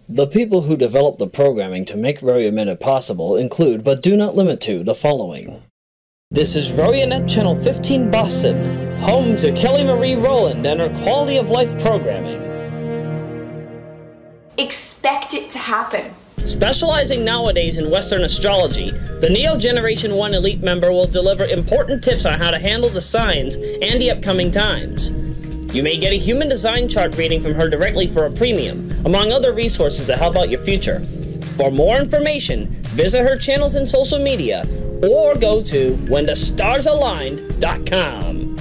The people who developed the programming to make Royameadow possible include, but do not limit to, the following. This is RoyaNet Channel 15 Boston, home to Kelly Marie Rowland and her quality of life programming. Expect it to happen. Specializing nowadays in Western astrology, the Neo Generation 1 Elite member will deliver important tips on how to handle the signs and the upcoming times. You may get a human design chart reading from her directly for a premium, among other resources to help out your future. For more information, visit her channels and social media, or go to whenthestarsaligned.com.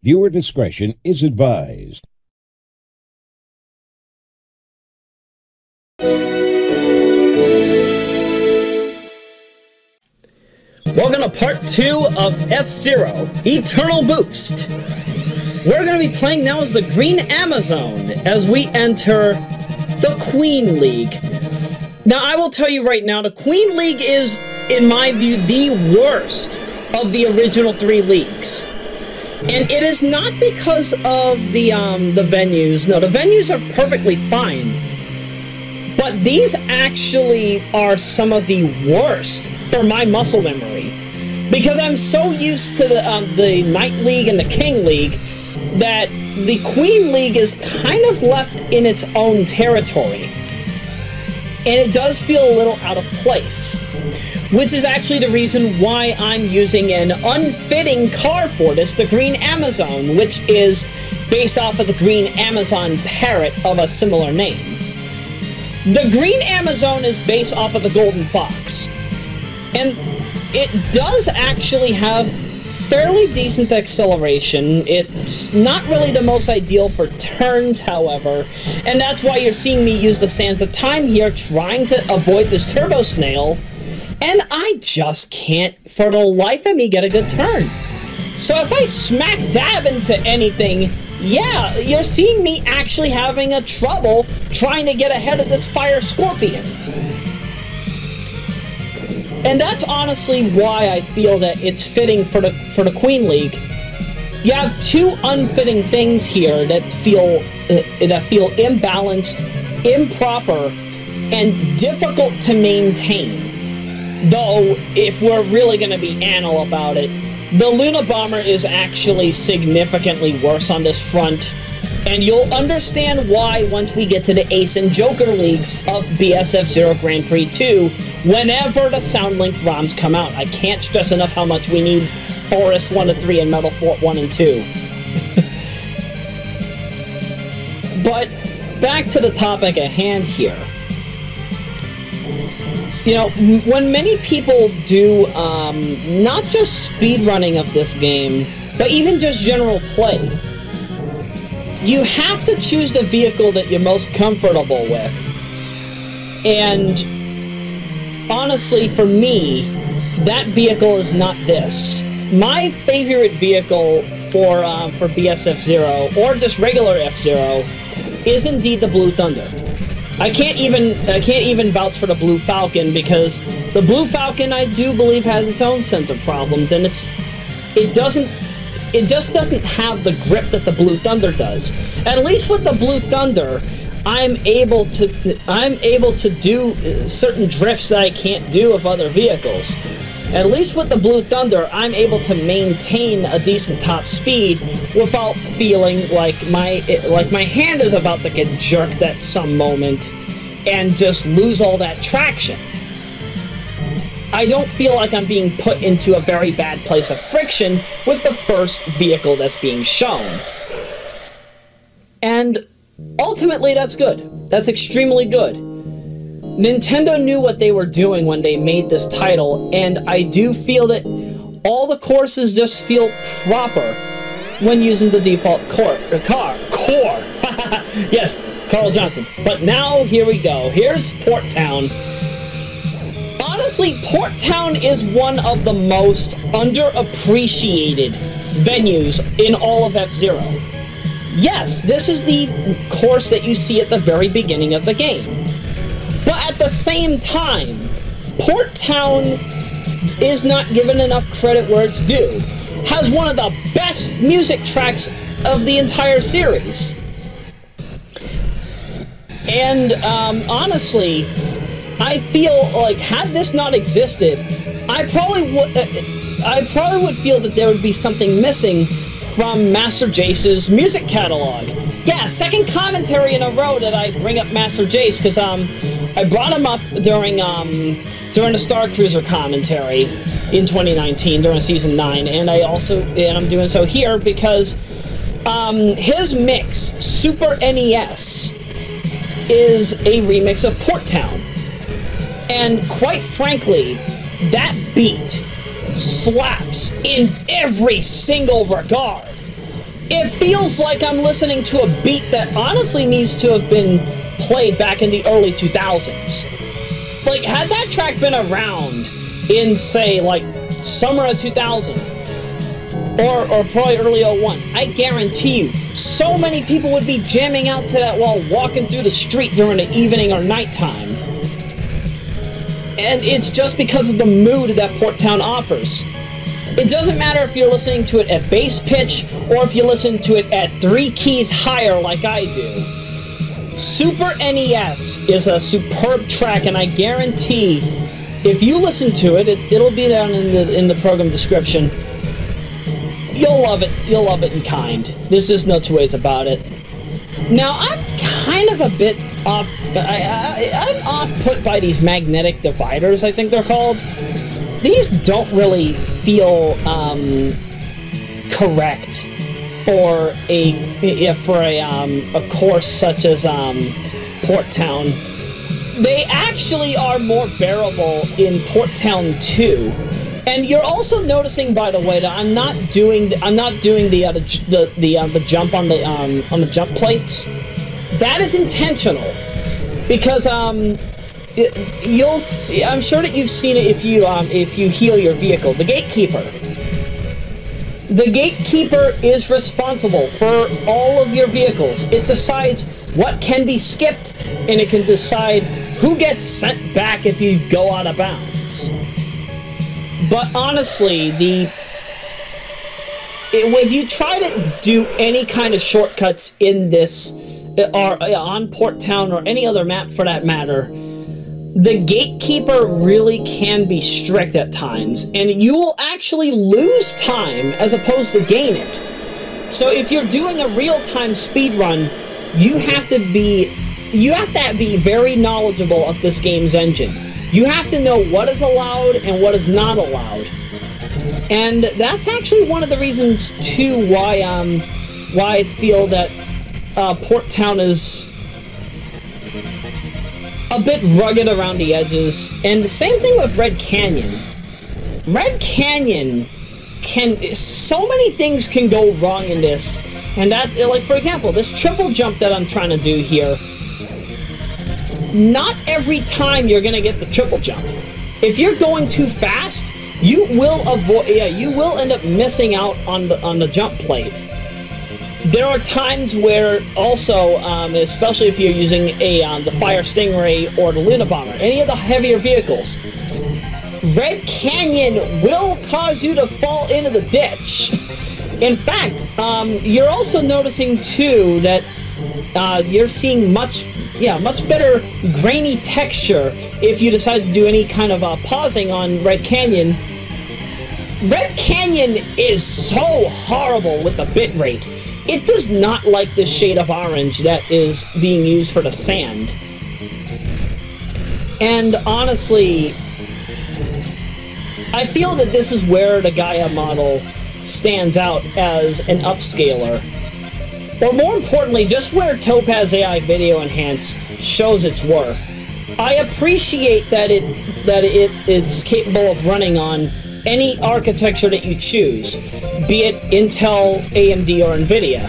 Viewer discretion is advised. Welcome to part 2 of F-Zero, Eternal Boost. We're going to be playing now as the Green Amazon as we enter the Queen League. Now, I will tell you right now, the Queen League is, in my view, the worst of the original 3 leagues. And it is not because of the venues. No, the venues are perfectly fine. But these actually are some of the worst for my muscle memory. Because I'm so used to the Knight League and the King League that the Queen League is kind of left in its own territory. And it does feel a little out of place. Which is actually the reason why I'm using an unfitting car for this, the Green Amazon, which is based off of the Green Amazon parrot of a similar name. The Green Amazon is based off of the Golden Fox. And it does actually have fairly decent acceleration. It's not really the most ideal for turns, however, and that's why you're seeing me use the Sands of Time here, trying to avoid this Turbo Snail, and I just can't, for the life of me, get a good turn. So if I smack dab into anything, yeah, you're seeing me actually having a trouble trying to get ahead of this Fire Scorpion. And that's honestly why I feel that it's fitting for the Queen League. You have 2 unfitting things here that feel imbalanced, improper, and difficult to maintain. Though, if we're really going to be anal about it, the Luna Bomber is actually significantly worse on this front. And you'll understand why once we get to the Ace and Joker Leagues of BSF-Zero Grand Prix 2, whenever the Soundlink ROMs come out. I can't stress enough how much we need Forest 1 and 3 and Metal Fort 1 and 2. But, back to the topic at hand here. You know, when many people do, not just speedrunning of this game, but even just general play, you have to choose the vehicle that you're most comfortable with. And honestly, for me, that vehicle is not this. My favorite vehicle for BSF-Zero, or just regular F-Zero, is indeed the Blue Thunder. I can't even vouch for the Blue Falcon, because the Blue Falcon, I do believe, has its own sense of problems, and it just doesn't have the grip that the Blue Thunder does. At least with the Blue Thunder, I'm able to do certain drifts that I can't do with other vehicles. At least with the Blue Thunder, I'm able to maintain a decent top speed without feeling like my hand is about to get jerked at some moment and just lose all that traction. I don't feel like I'm being put into a very bad place of friction with the first vehicle that's being shown. And ultimately, that's good. That's extremely good. Nintendo knew what they were doing when they made this title, and I do feel that all the courses just feel proper when using the default core. Yes, Carl Johnson. But now, here we go. Here's Port Town. Honestly, Port Town is one of the most underappreciated venues in all of F-Zero. Yes, this is the course that you see at the very beginning of the game. But at the same time, Port Town is not given enough credit where it's due. Has one of the best music tracks of the entire series. And honestly, I feel like had this not existed, I probably would feel that there would be something missing from Master Jace's music catalog. Yeah, second commentary in a row that I bring up Master Jace, because I brought him up during the Star Cruiser commentary in 2019 during Season 9, and I'm doing so here because his mix, Super NES, is a remix of Port Town. And quite frankly, that beat slaps in every single regard. It feels like I'm listening to a beat that honestly needs to have been played back in the early 2000s. Like, had that track been around in, say, like, summer of 2000, or probably early 01, I guarantee you, so many people would be jamming out to that while walking through the street during the evening or nighttime. And it's just because of the mood that Port Town offers. It doesn't matter if you're listening to it at bass pitch, or if you listen to it at 3 keys higher like I do. Super NES is a superb track, and I guarantee if you listen to it, it'll be down in the program description. You'll love it. You'll love it in kind. There's just no two ways about it. Now, I'm kind of a bit off. I'm off-put by these magnetic dividers, I think they're called. These don't really feel correct for a course such as Port Town. They actually are more bearable in Port Town 2. And you're also noticing, by the way, that I'm not doing the jump on the jump plates. That is intentional, because you'll see. I'm sure that you've seen it if you heal your vehicle. The gatekeeper. The gatekeeper is responsible for all of your vehicles. It decides what can be skipped, and it can decide who gets sent back if you go out of bounds. But honestly, if you try to do any kind of shortcuts in this, or on Port Town or any other map for that matter, the gatekeeper really can be strict at times, and you will actually lose time as opposed to gain it. So if you're doing a real-time speed run, you have to be very knowledgeable of this game's engine. You have to know what is allowed and what is not allowed. And that's actually one of the reasons, too, why I feel that Port Town is a bit rugged around the edges. And the same thing with Red Canyon. Red Canyon so many things can go wrong in this. And that's, like, for example, this triple jump that I'm trying to do here. Not every time you're gonna get the triple jump. If you're going too fast, you will end up missing out on the jump plate. There are times where also, especially if you're using the Fire Stingray or the Luna Bomber, any of the heavier vehicles, Red Canyon will cause you to fall into the ditch. In fact, you're also noticing too that you're seeing much better grainy texture if you decide to do any kind of pausing on Red Canyon. Red Canyon is so horrible with the bitrate. It does not like the shade of orange that is being used for the sand. And honestly, I feel that this is where the Gaia model stands out as an upscaler. Or more importantly, just where Topaz AI Video Enhance shows its worth. I appreciate that it's capable of running on any architecture that you choose, be it Intel, AMD, or NVIDIA.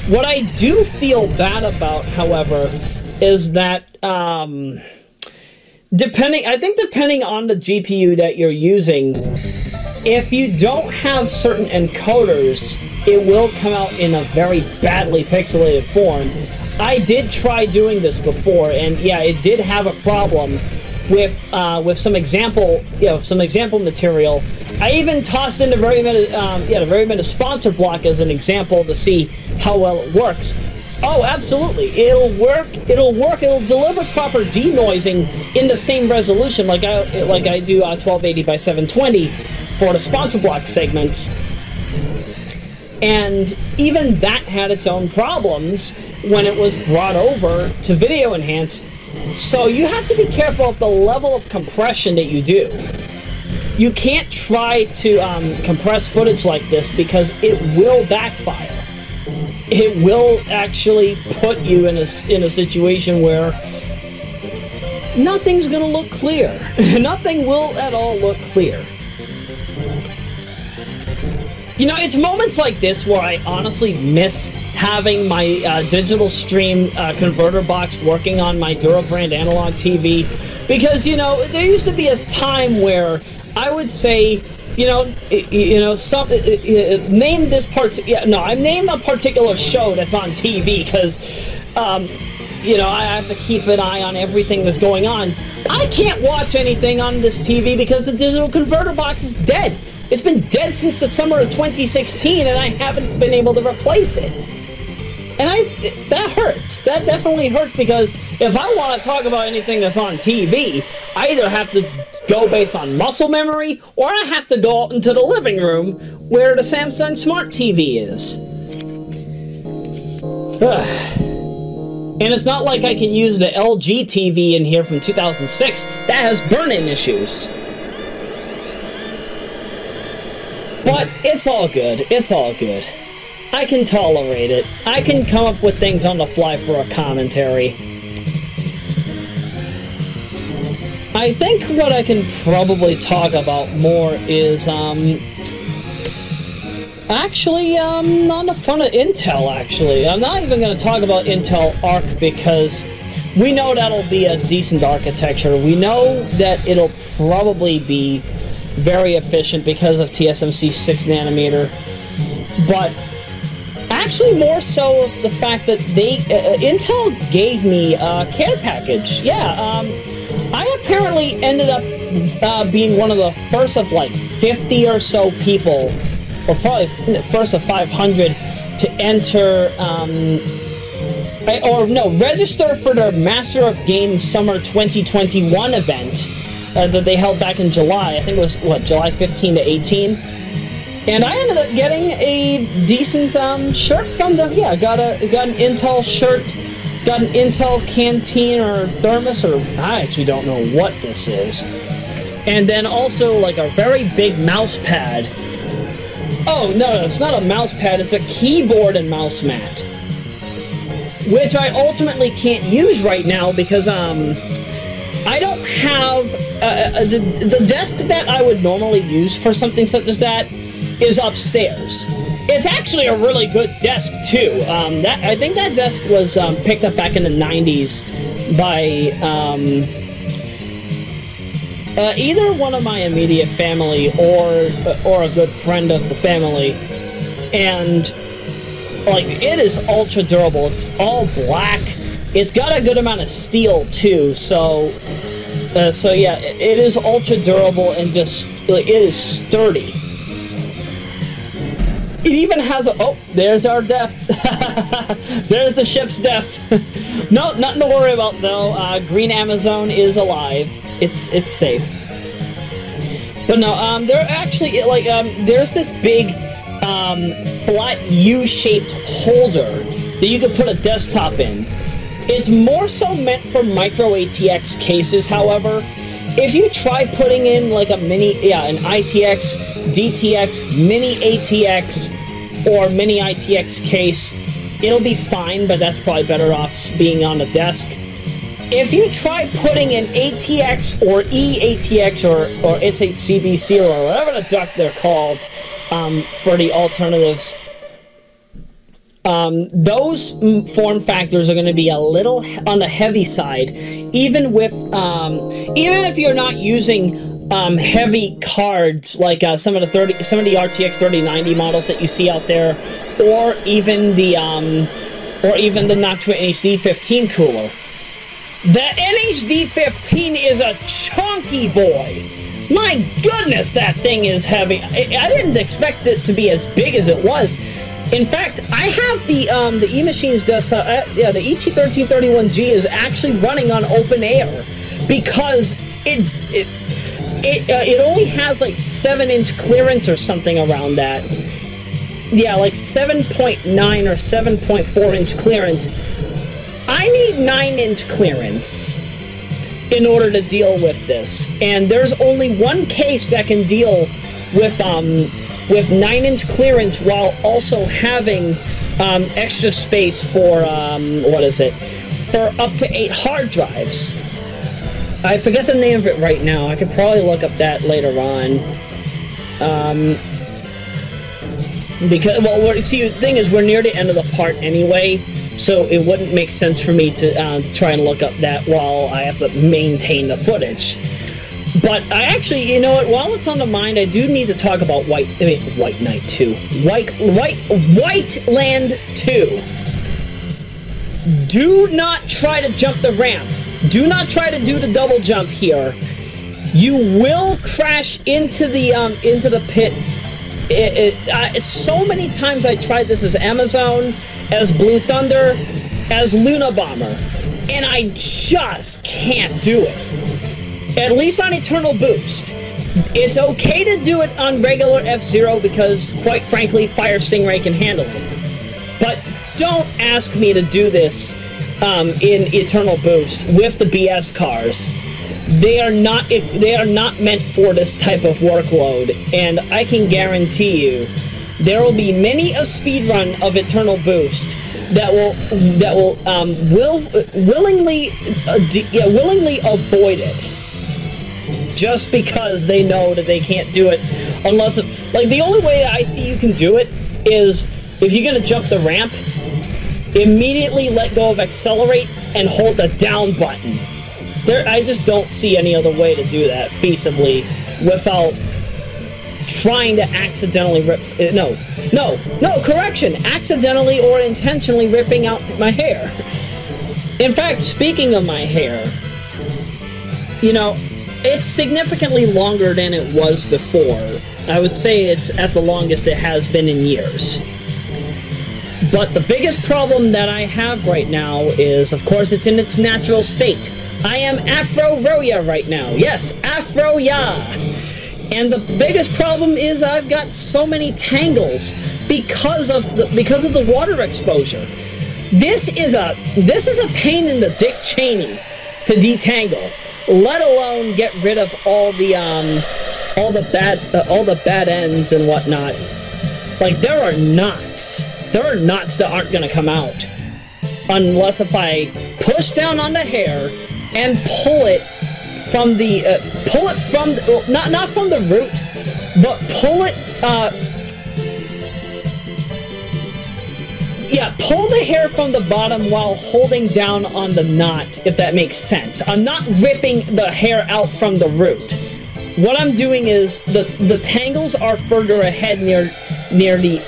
What I do feel bad about, however, is that depending on the GPU that you're using, if you don't have certain encoders, it will come out in a very badly pixelated form. I did try doing this before, and yeah, it did have a problem with some example, some example material. I even tossed in the very minute sponsor block as an example to see how well it works. Oh, absolutely, it'll work. It'll deliver proper denoising in the same resolution like I do 1280 by 720 for the sponsor block segments. And even that had its own problems when it was brought over to Video Enhance. So you have to be careful of the level of compression that you do. You can't try to compress footage like this because it will backfire. It will actually put you in a situation where nothing's gonna look clear. Nothing will at all look clear. You know, it's moments like this where I honestly miss having my digital stream converter box working on my Durabrand analog TV, because, you know, there used to be a time where I would say, name this part. I name a particular show that's on TV because, I have to keep an eye on everything that's going on. I can't watch anything on this TV because the digital converter box is dead. It's been dead since the summer of 2016, and I haven't been able to replace it. And that hurts. That definitely hurts, because if I want to talk about anything that's on TV, I either have to go based on muscle memory, or I have to go out into the living room where the Samsung Smart TV is. And it's not like I can use the LG TV in here from 2006. That has burn-in issues. But it's all good. It's all good. I can tolerate it. I can come up with things on the fly for a commentary. I think what I can probably talk about more is, actually, on the front of Intel, actually. I'm not even going to talk about Intel Arc, because we know that'll be a decent architecture. We know that it'll probably be very efficient because of TSMC 6nm, but actually more so of the fact that Intel gave me a care package. Yeah, I apparently ended up being one of the first of like 50 or so people, or probably first of 500 to enter, register for their Master of Games Summer 2021 event that they held back in July. I think it was, July 15 to 18? And I ended up getting a decent shirt from them. Yeah, got an Intel shirt, got an Intel canteen or thermos, or I actually don't know what this is. And then also like a very big mouse pad. Oh, no, it's not a mouse pad, it's a keyboard and mouse mat, which I ultimately can't use right now because I don't have the desk that I would normally use for something such as that is upstairs. It's actually a really good desk too. I think that desk was picked up back in the 90s by either one of my immediate family or a good friend of the family, and like, it is ultra durable. It's all black. It's got a good amount of steel too, so yeah, it is ultra durable and just, like, it is sturdy. It even has a, oh, there's our death. There's the ship's death. No, nothing to worry about though. Green Amazon is alive. It's safe. But no, there actually, like, there's this big, flat U-shaped holder that you could put a desktop in. It's more so meant for micro ATX cases, however. If you try putting in like an ITX, DTX, mini ATX, or mini ITX case, it'll be fine, but that's probably better off being on the desk. If you try putting in ATX or eATX or SHCBC or whatever the duck they're called for the alternatives, those form factors are going to be a little on the heavy side, even if you're not using heavy cards like some of the RTX 3090 models that you see out there, or even the Noctua HD 15 cooler. The NHD 15 is a chunky boy. My goodness, that thing is heavy. I didn't expect it to be as big as it was. In fact, I have the eMachines desktop. Yeah, the ET1331G is actually running on open air because it only has like 7-inch clearance or something around that. Yeah, like 7.9 or 7.4-inch clearance. I need 9-inch clearance in order to deal with this, and there's only one case that can deal with 9-inch clearance while also having extra space for for up to 8 hard drives. I forget the name of it right now. I could probably look up that later on. Because, well, see, the thing is, we're near the end of the part anyway, so it wouldn't make sense for me to try and look up that while I have to maintain the footage. But I actually, you know what, while it's on the mind, I do need to talk about White Knight 2. Whiteland 2. Do not try to jump the ramp. Do not try to do the double jump here. You will crash into the pit. So many times I tried this as Amazon, as Blue Thunder, as Luna Bomber, and I just can't do it. At least on Eternal Boost. It's okay to do it on regular F-Zero because, quite frankly, Fire Stingray can handle it. But don't ask me to do this in Eternal Boost with the BS cars. They are not meant for this type of workload, and I can guarantee you there will be many a speedrun of Eternal Boost that will willingly avoid it just because they know that they can't do it unless like the only way I see you can do it is if you're gonna jump the ramp, immediately let go of accelerate and hold the down button. I just don't see any other way to do that feasibly without trying to accidentally rip... correction! Accidentally or intentionally ripping out my hair. In fact, speaking of my hair, you know, it's significantly longer than it was before. I would say it's at the longest it has been in years. But the biggest problem that I have right now is, of course, it's in its natural state. I am Afro Roya right now. Yes, Afro Ya. And the biggest problem is I've got so many tangles because of the water exposure. This is a pain in the Dick Cheney to detangle, let alone get rid of all the bad ends and whatnot. Like there are knots that aren't gonna come out unless if I push down on the hair and pull it from the not from the root, but pull the hair from the bottom while holding down on the knot, if that makes sense. I'm not ripping the hair out from the root. What I'm doing is the tangles are further ahead near the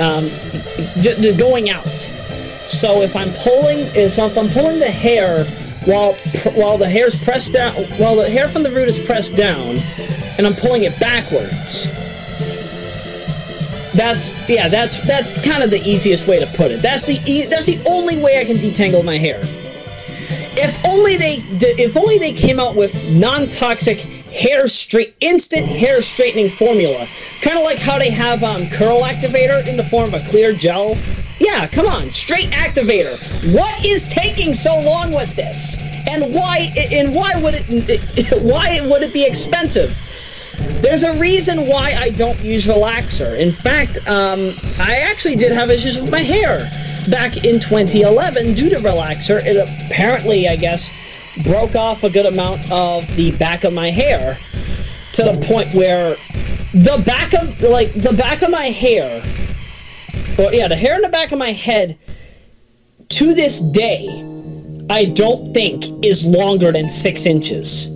going out. So if I'm pulling the hair while the hair's pressed down, while the hair from the root is pressed down, and I'm pulling it backwards. That's kind of the easiest way to put it. That's the only way I can detangle my hair. If only they came out with non-toxic instant hair straightening formula, kind of like how they have curl activator in the form of a clear gel. Yeah, come on, straight activator. What is taking so long with this? And why would it be expensive? There's a reason why I don't use relaxer. In fact, I actually did have issues with my hair back in 2011 due to relaxer. It apparently, I guess, broke off a good amount of the back of my hair to the point where the back of my hair, well, yeah, the hair in the back of my head to this day, I don't think is longer than 6 inches.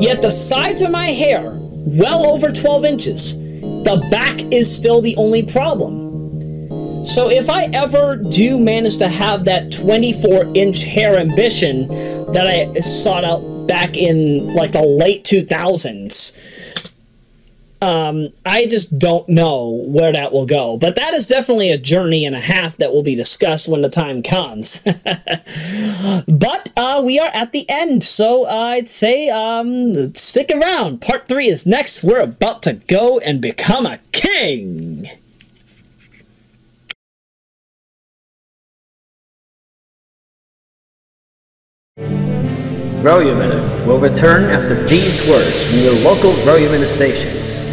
Yet the sides of my hair, well over 12 inches. The back is still the only problem. So if I ever do manage to have that 24-inch hair ambition that I sought out back in like the late 2000s, I just don't know where that will go. But that is definitely a journey and a half that will be discussed when the time comes. But we are at the end, so I'd say stick around. Part 3 is next. We're about to go and become a king. Royameadow will return after these words from your local Royameadow stations.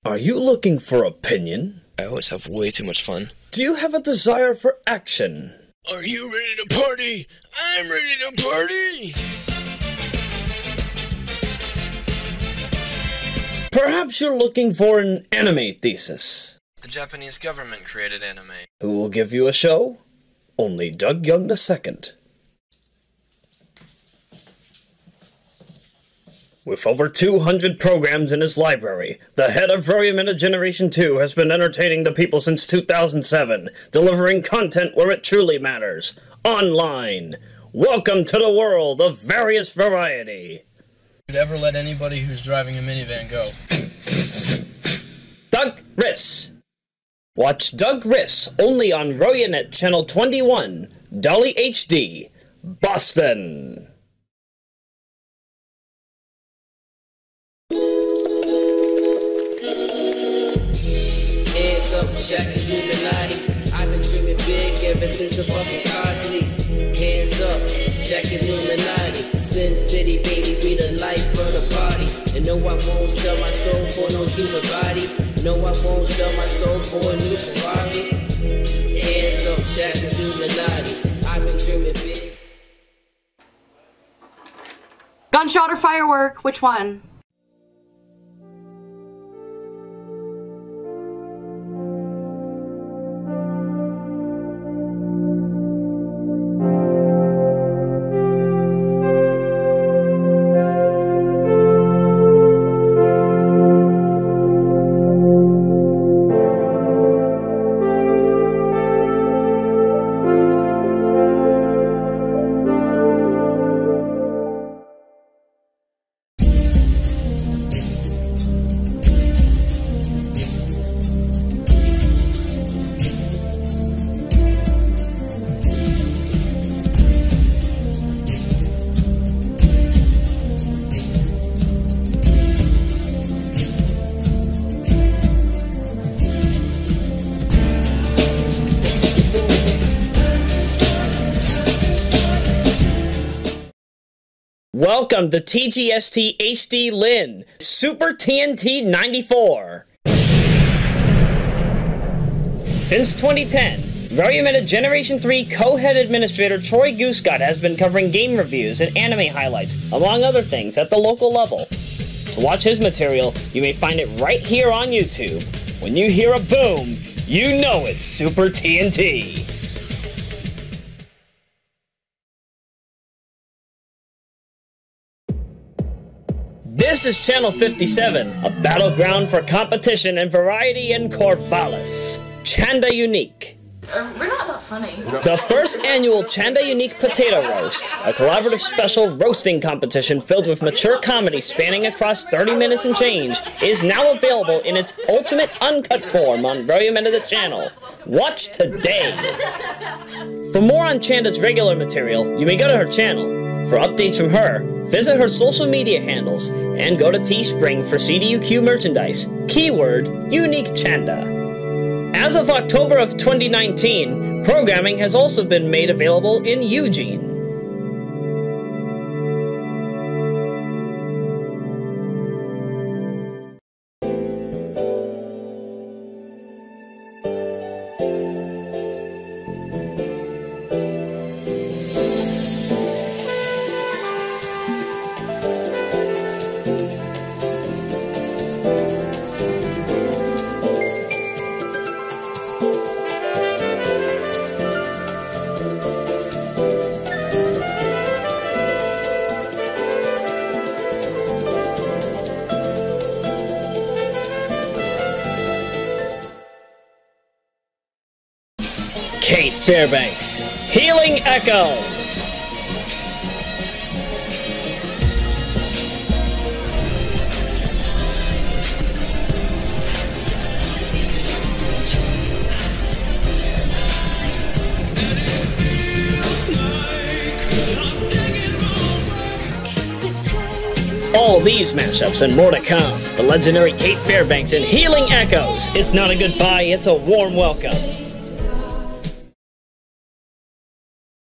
Are you looking for opinion? I always have way too much fun. Do you have a desire for action? Are you ready to party? I'm ready to party! Perhaps you're looking for an anime thesis. The Japanese government created anime. Who will give you a show? Only Doug Young II. With over 200 programs in his library, the head of Royameadow Generation 2 has been entertaining the people since 2007, delivering content where it truly matters. Online. Welcome to the world of various variety. Ever let anybody who's driving a minivan go? Doug Riss. Watch Doug Riss only on Royanet Channel 21, Dolly HD, Boston. Hands up, Shaq and Illuminati. I've been dreaming big ever since a fucking car seat. Hands up, Shaq and Illuminati. Sin City, baby, be the life of the party. And no, I won't sell my soul for no human body. No, I won't sell my soul for a new Ferrari. Hands up, Shaq and Illuminati. I've been dreaming big. Gunshot or firework? Which one? Welcome to TGST HD Lin, Super TNT 94. Since 2010, Royameadow Generation 3 co-head administrator Troy Gooscott has been covering game reviews and anime highlights, among other things, at the local level. To watch his material, you may find it right here on YouTube. When you hear a boom, you know it's Super TNT. This is Channel 57, a battleground for competition and variety in Corvallis. Chanda Unique. We're not that funny. The first annual Chanda Unique Potato Roast, a collaborative special roasting competition filled with mature comedy spanning across 30 minutes and change, is now available in its ultimate uncut form on Royameadow the channel. Watch today! For more on Chanda's regular material, you may go to her channel. For updates from her, visit her social media handles, and go to Teespring for CDUQ merchandise. Keyword, Unique Chanda. As of October of 2019, programming has also been made available in Eugene. Kate Fairbanks, Healing Echoes. All these mashups and more to come. The legendary Kate Fairbanks and Healing Echoes. It's not a goodbye, it's a warm welcome.